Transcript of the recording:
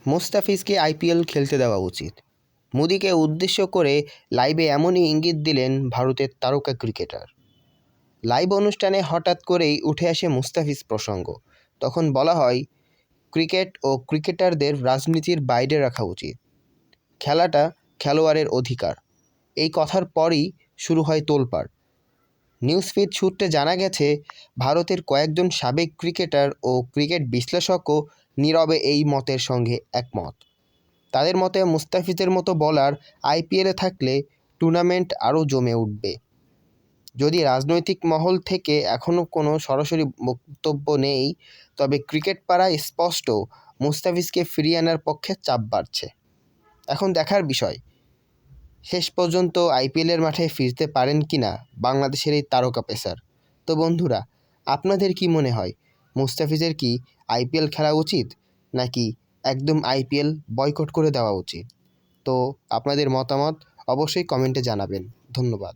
মুস্তাফিজকে IPL খেলতে দেওয়া উচিত। মোদিকে উদ্দেশ্য করে লাইভে এমনই ইঙ্গিত দিলেন ভারতের তারকা ক্রিকেটার। লাইভ অনুষ্ঠানে হঠাৎ করেই উঠে আসে মুস্তাফিজ প্রসঙ্গ। তখন বলা হয়, ক্রিকেট ও ক্রিকেটারদের রাজনীতির বাইরে রাখা উচিত। খেলাটা খেলোয়াড়ের অধিকার। এই কথার পরই শুরু হয় তোলপাড়। নিউজফিড সূত্রে জানা গেছে, ভারতের কয়েকজন সাবেক ক্রিকেটার ও ক্রিকেট বিশ্লেষকও নীরবে এই মতের সঙ্গে একমত। তাদের মতে মুস্তাফিজের মতো বোলার আইপিএলে থাকলে টুর্নামেন্ট আরও জমে উঠবে। যদি রাজনৈতিক মহল থেকে এখনও কোনো সরাসরি বক্তব্য নেই, তবে ক্রিকেট পাড়ায় স্পষ্ট মুস্তাফিজকে ফিরিয়ে আনার পক্ষে চাপ বাড়ছে। এখন দেখার বিষয়, শেষ পর্যন্ত আইপিএলের মাঠে ফিরতে পারেন কিনা বাংলাদেশের এই তারকা পেসার। তো বন্ধুরা, আপনাদের কি মনে হয়, মুস্তাফিজের কি আইপিএল খেলা উচিত, নাকি একদম আইপিএল বয়কট করে দেওয়া উচিত? তো আপনাদের মতামত অবশ্যই কমেন্টে জানাবেন। ধন্যবাদ।